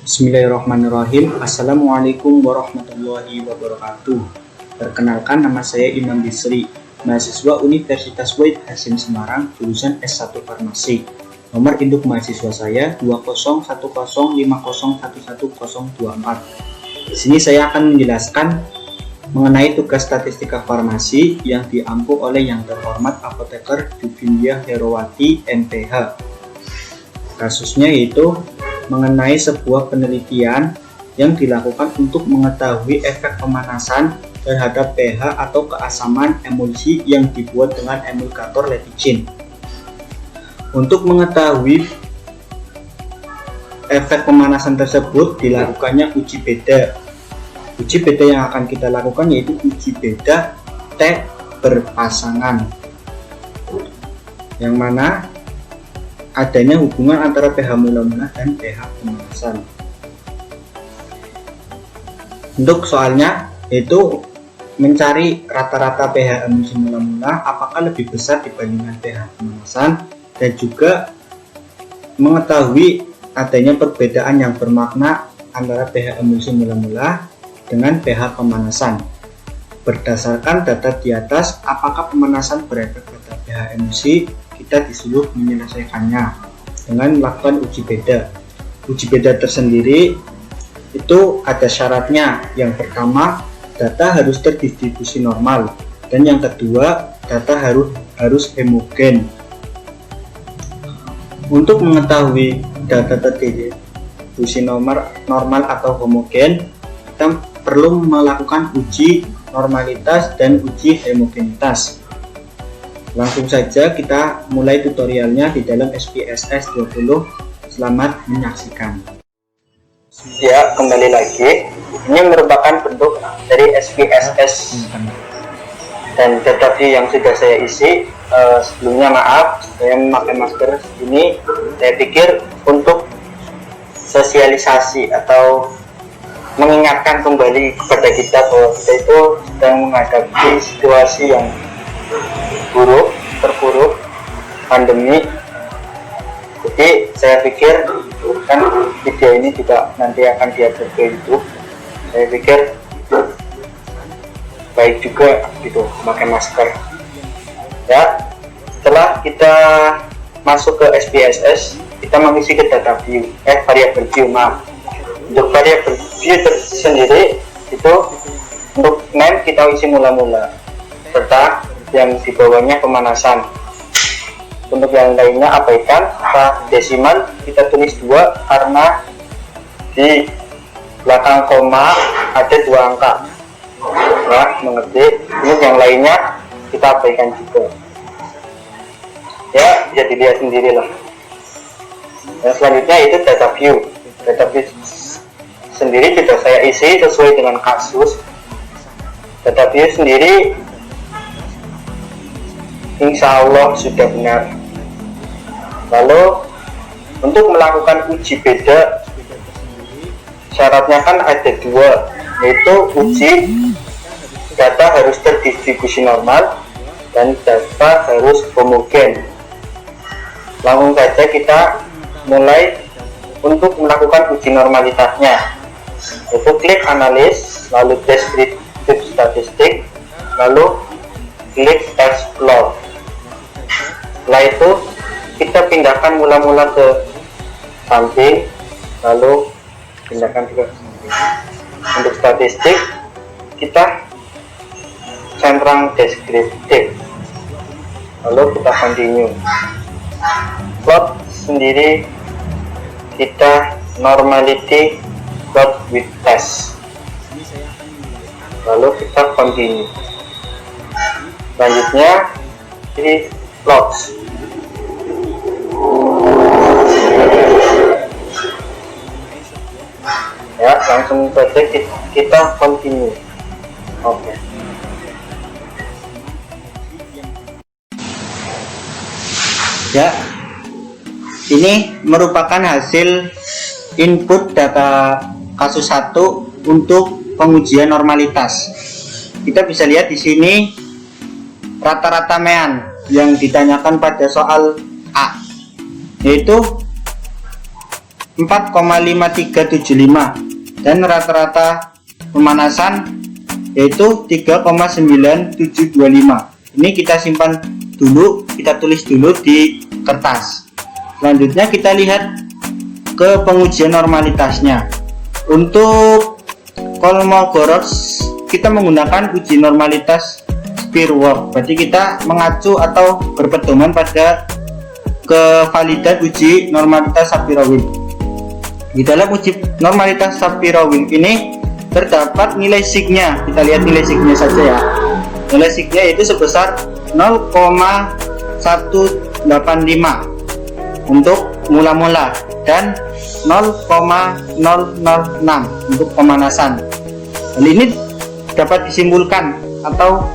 Bismillahirrahmanirrahim. Assalamualaikum warahmatullahi wabarakatuh. Perkenalkan, nama saya Imam Bisri, mahasiswa Universitas Wahid Hasim Semarang, jurusan S1 Farmasi. Nomor induk mahasiswa saya 201050111024. Di sini saya akan menjelaskan mengenai tugas statistika farmasi yang diampu oleh yang terhormat Apoteker Duvinia Herawati MPH. Kasusnya yaitu mengenai sebuah penelitian yang dilakukan untuk mengetahui efek pemanasan terhadap pH atau keasaman emulsi yang dibuat dengan emulgator leticin. Untuk mengetahui efek pemanasan tersebut dilakukannya uji beda. Uji beda yang akan kita lakukan yaitu uji beda T berpasangan, yang mana adanya hubungan antara pH mula-mula dan pH pemanasan. Untuk soalnya yaitu mencari rata-rata pH emulsi mula-mula apakah lebih besar dibandingkan pH pemanasan, dan juga mengetahui adanya perbedaan yang bermakna antara pH emulsi mula-mula dengan pH pemanasan. Berdasarkan data di atas, apakah pemanasan berefek pada pH emulsi, kita disuruh menyelesaikannya dengan melakukan uji beda. Uji beda tersendiri itu ada syaratnya. Yang pertama, data harus terdistribusi normal, dan yang kedua, data harus homogen. Untuk mengetahui data terdistribusi normal atau homogen, kita perlu melakukan uji normalitas dan uji homogenitas. Langsung saja kita mulai tutorialnya di dalam SPSS 20. Selamat menyaksikan. Ya, kembali lagi. Ini merupakan bentuk dari SPSS dan data yang sudah saya isi. Sebelumnya maaf, saya memakai masker ini. Saya pikir untuk sosialisasi atau mengingatkan kembali kepada kita bahwa kita itu sedang menghadapi situasi yang terpuruk pandemi. Jadi saya pikir kan video ini juga nanti akan diupload ke YouTube. Saya pikir baik juga gitu pakai masker. Ya, setelah kita masuk ke SPSS, kita mengisi ke data view, variabel view. Untuk variabel view tersendiri itu untuk name kita isi mula-mula serta yang di bawahnya pemanasan. Untuk yang lainnya abaikan. Desimal kita tulis 2 karena di belakang koma ada 2 angka. Nah, mengerti. Untuk yang lainnya kita abaikan juga. Ya, bisa dilihat sendirilah. Dan selanjutnya itu data view. Data view sendiri sudah saya isi sesuai dengan kasus. Data view sendiri insya Allah sudah benar. Lalu untuk melakukan uji beda, syaratnya kan ada 2, yaitu uji data harus terdistribusi normal dan data harus homogen. Langsung saja kita mulai untuk melakukan uji normalitasnya, yaitu klik analis, lalu deskriptif statistik, lalu klik explore. Setelah itu kita pindahkan mula-mula ke samping, lalu pindahkan juga ke samping. Untuk statistik kita centang deskriptif, lalu kita continue. Plot sendiri kita normality plot with test, lalu kita continue. Selanjutnya ini plots. Ya, langsung saja kita continue. Oke. Ya, ini merupakan hasil input data kasus 1 untuk pengujian normalitas. Kita bisa lihat di sini rata-rata mean yang ditanyakan pada soal A, yaitu 4,5375 dan rata-rata pemanasan yaitu 3,9725. Ini kita simpan dulu, kita tulis dulu di kertas. Selanjutnya kita lihat ke pengujian normalitasnya. Untuk Kolmogorov kita menggunakan uji normalitas Spearwork, berarti kita mengacu atau berpedoman pada kevalidan uji normalitas Shapiro-Wilk. Di dalam uji normalitas Shapiro-Wilk ini terdapat nilai signya. Kita lihat nilai signya saja ya. Nilai signya itu sebesar 0,185 untuk mula-mula dan 0,006 untuk pemanasan. Hal ini dapat disimpulkan atau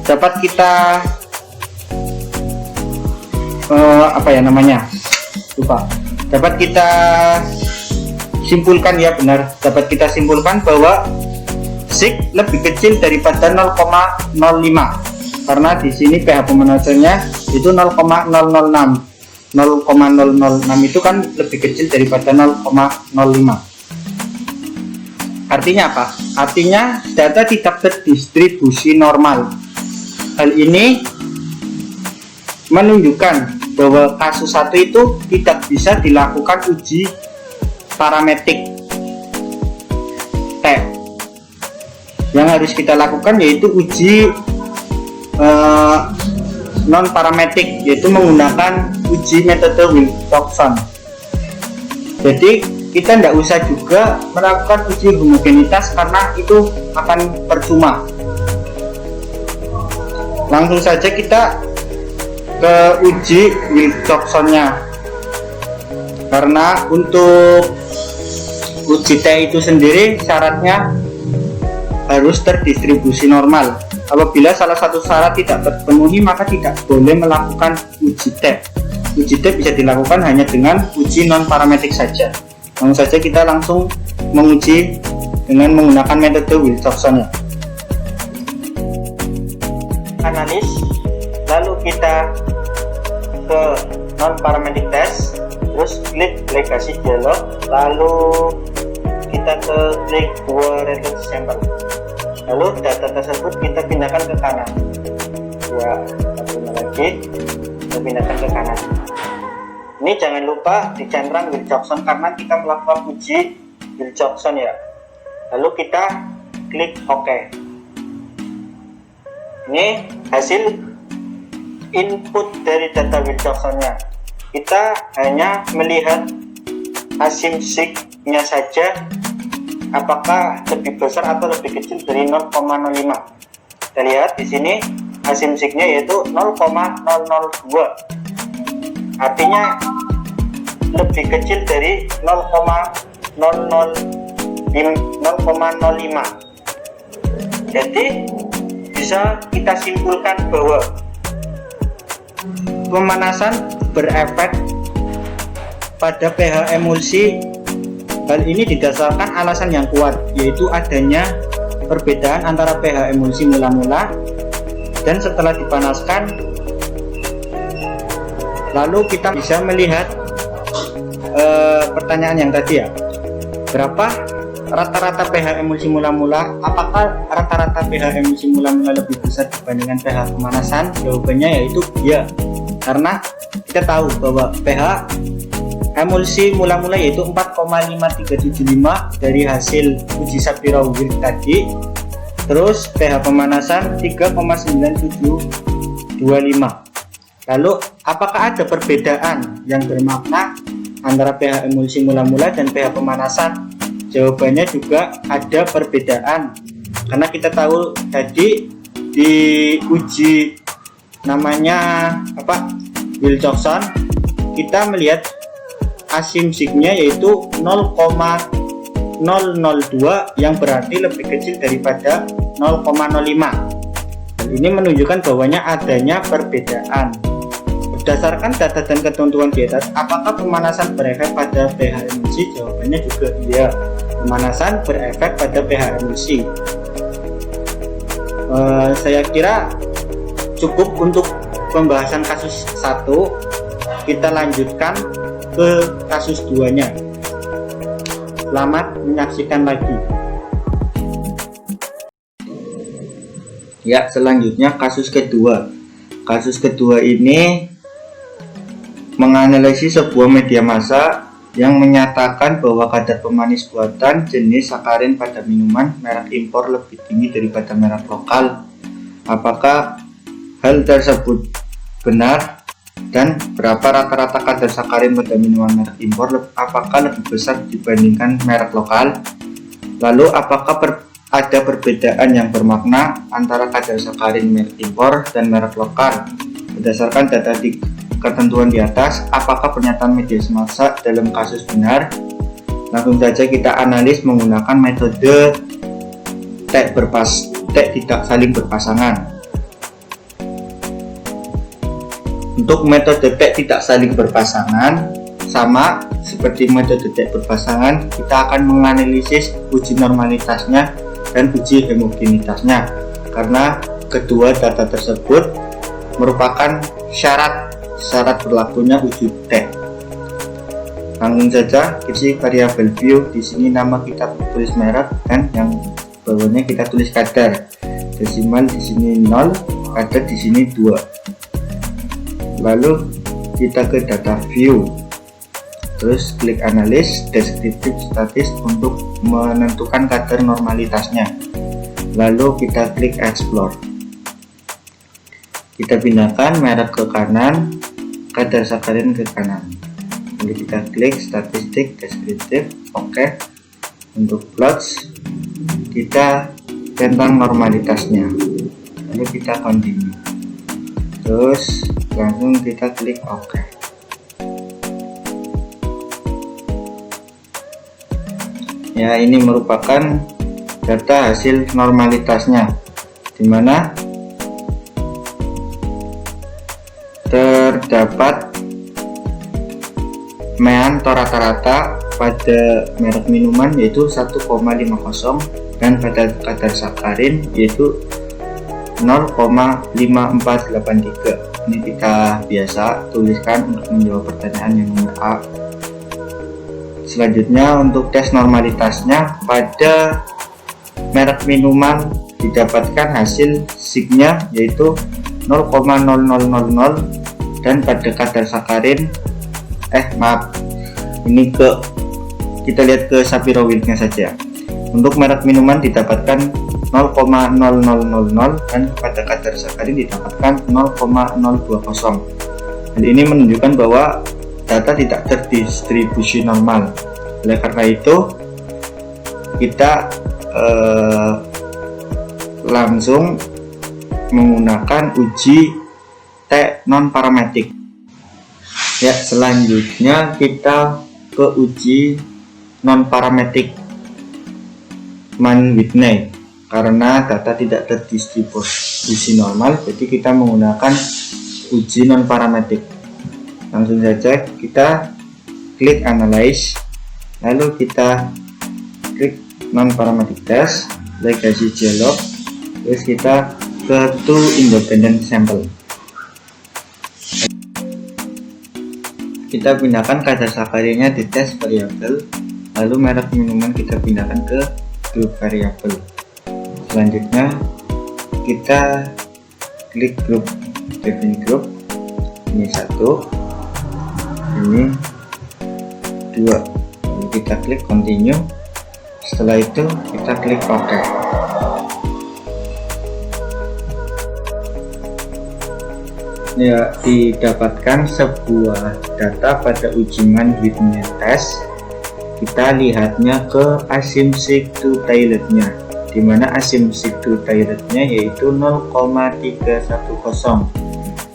dapat kita dapat kita simpulkan ya, benar, dapat kita simpulkan bahwa sig lebih kecil daripada 0,05 karena di sini pH pemanasannya itu 0,006 itu kan lebih kecil daripada 0,05. Artinya apa? Artinya data tidak terdistribusi normal. Hal ini menunjukkan bahwa kasus 1 itu tidak bisa dilakukan uji parametrik T. Yang harus kita lakukan yaitu uji non parametrik, yaitu menggunakan uji metode Wilcoxon. Jadi kita tidak usah juga melakukan uji homogenitas karena itu akan percuma. Langsung saja kita ke uji Wilcoxonnya, karena untuk uji T itu sendiri syaratnya harus terdistribusi normal. Apabila salah satu syarat tidak terpenuhi maka tidak boleh melakukan uji T. Uji T bisa dilakukan hanya dengan uji non parametrik saja. Langsung saja kita langsung menguji dengan menggunakan metode Wilcoxon ya. Analis, lalu kita ke non parametric test, terus klik legacy dialog, lalu kita ke klik reference sample, lalu data tersebut kita pindahkan ke kanan ya. Satunya lagi kita pindahkan ke kanan. Ini jangan lupa dicentrang Wilcoxon karena kita melakukan uji Wilcoxon ya. Lalu kita klik OK. Ini hasil input dari data Wilcoxonnya. Kita hanya melihat asim sig-nya saja, apakah lebih besar atau lebih kecil dari 0,05. Kita lihat di sini asim sig-nya yaitu 0,002. Artinya lebih kecil dari 0,05. Jadi bisa kita simpulkan bahwa pemanasan berefek pada pH emulsi. Hal ini didasarkan alasan yang kuat, yaitu adanya perbedaan antara pH emulsi mula-mula dan setelah dipanaskan. Lalu kita bisa melihat pertanyaan yang tadi ya, berapa rata-rata pH emulsi mula-mula? Apakah rata-rata pH emulsi mula-mula lebih besar dibandingkan pH pemanasan? Jawabannya yaitu ya, karena kita tahu bahwa pH emulsi mula-mula yaitu 4,5375 dari hasil uji Shapiro-Wilk tadi, terus pH pemanasan 3,9725. Lalu apakah ada perbedaan yang bermakna antara pH emulsi mula-mula dan pH pemanasan? Jawabannya juga ada perbedaan, karena kita tahu tadi di uji namanya Wilcoxon, kita melihat asim sig-nya yaitu 0,002 yang berarti lebih kecil daripada 0,05. Ini menunjukkan bahwanya adanya perbedaan. Berdasarkan data dan ketentuan di atas, apakah pemanasan berefek pada pH emulsi? Jawabannya juga iya, pemanasan berefek pada pH emulsi. Saya kira cukup untuk pembahasan kasus 1. Kita lanjutkan ke kasus 2-nya. Selamat menyaksikan lagi. Ya, selanjutnya kasus kedua. Kasus kedua ini menganalisis sebuah media massa yang menyatakan bahwa kadar pemanis buatan jenis sakarin pada minuman merek impor lebih tinggi daripada merek lokal. Apakah hal tersebut benar? Dan berapa rata-rata kadar sakarin pada minuman merek impor? Apakah lebih besar dibandingkan merek lokal? Lalu apakah ada perbedaan yang bermakna antara kadar sakarin merek impor dan merek lokal? Berdasarkan data di ketentuan di atas, apakah pernyataan media massa dalam kasus benar? Langsung saja kita analis menggunakan metode tag tidak saling berpasangan. Untuk metode tag tidak saling berpasangan, sama seperti metode tag berpasangan, kita akan menganalisis uji normalitasnya dan uji homogenitasnya, karena kedua data tersebut merupakan syarat berlakunya uji tag. Langsung saja isi variabel view. Di sini nama kita tulis merek dan yang bawahnya kita tulis kadar. Desimal di sini 0, kadar di sini 2. Lalu kita ke data view. Terus klik analis deskriptif statis untuk menentukan kadar normalitasnya. Lalu kita klik explore. Kita pindahkan merek ke kanan, kadar sakarin ke kanan. Lalu kita klik statistik deskriptif, oke. Untuk plots kita tentang normalitasnya. Lalu kita continue. Terus langsung kita klik oke. Ya, ini merupakan data hasil normalitasnya, dimana terdapat mean atau rata-rata pada merek minuman yaitu 1,50 dan pada kadar sakarin yaitu 0,5483. Ini kita biasa tuliskan untuk menjawab pertanyaan yang nomor A. Selanjutnya untuk tes normalitasnya, pada merek minuman didapatkan hasil signya yaitu 0,0000 dan pada kadar sakarin kita lihat ke Shapiro Wilk-nya saja. Untuk merek minuman didapatkan 0,0000 dan pada kadar sakarin didapatkan 0,020. Hal ini menunjukkan bahwa data tidak terdistribusi normal. Oleh karena itu kita langsung menggunakan uji tag non parametrik. Ya, selanjutnya kita ke uji non parametrik Mann-Whitney. Karena data tidak terdistribusi normal, jadi kita menggunakan uji non parametrik. Langsung saja kita klik analyze, lalu kita klik non parametric test, legacy dialog, terus kita ke to independent sample. Kita pindahkan kadar sakarinnya di test variabel, lalu merek minuman kita pindahkan ke group variabel. Selanjutnya kita klik group, define group, ini 1, ini 2, lalu kita klik continue. Setelah itu kita klik OK. Ya, didapatkan sebuah data pada uji Mann-Whitney test. Kita lihatnya ke asymmetric to Taylor-nya, dimana asymmetric to Taylor-nya yaitu 0,310.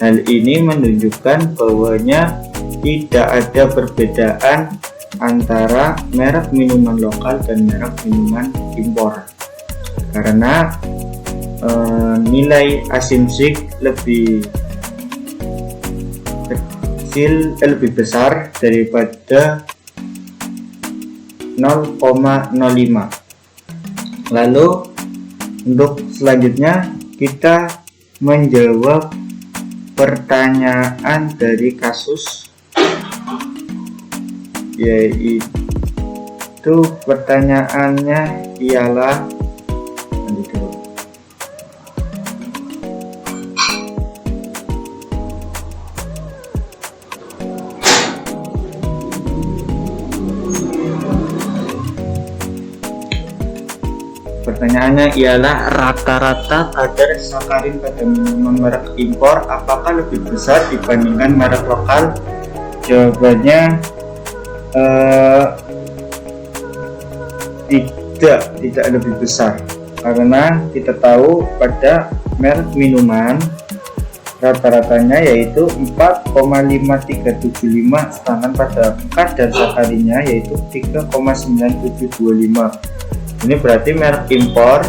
Hal ini menunjukkan bahwanya tidak ada perbedaan antara merek minuman lokal dan merek minuman impor, karena nilai asymmetric lebih kecil, lebih besar daripada 0,05. Lalu untuk selanjutnya kita menjawab pertanyaan dari kasus yaitu pertanyaannya ialah rata-rata kadar sakarin pada minuman merek impor apakah lebih besar dibandingkan merek lokal? Jawabannya tidak lebih besar, karena kita tahu pada merek minuman rata-ratanya yaitu 4,5375, sedangkan pada kadar sakarinnya yaitu 3,9725. Ini berarti merek impor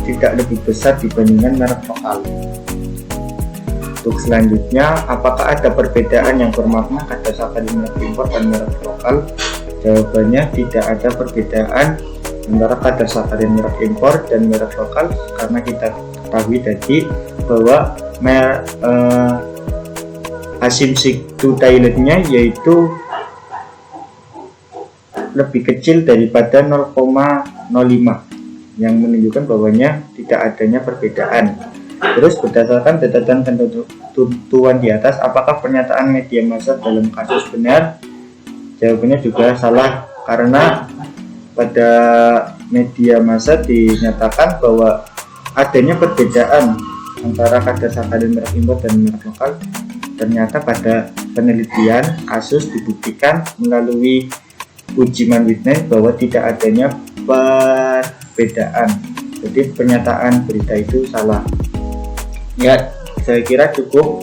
tidak lebih besar dibandingkan merek lokal. Untuk selanjutnya, apakah ada perbedaan yang bermakna kadar sakarin merek impor dan merek lokal? Jawabannya tidak ada perbedaan antara kadar sakarin merek impor dan merek lokal, karena kita ketahui tadi bahwa asim siktutyletnya yaitu lebih kecil daripada 0,05 yang menunjukkan bahwanya tidak adanya perbedaan. Terus berdasarkan data dan ketentuan di atas, apakah pernyataan media massa dalam kasus benar? Jawabannya juga salah, karena pada media massa dinyatakan bahwa adanya perbedaan antara kadar sakarin merek impor dan merek lokal. Ternyata pada penelitian kasus dibuktikan melalui uji Mann-Whitney bahwa tidak adanya perbedaan. Jadi pernyataan berita itu salah. Ya, saya kira cukup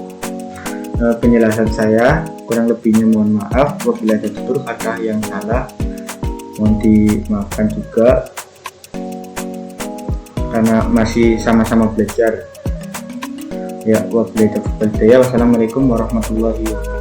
penjelasan saya. Kurang lebihnya mohon maaf. Apabila ada tutur kata yang salah, mohon dimaafkan juga, karena masih sama-sama belajar. Ya, wassalamualaikum warahmatullahi wabarakatuh.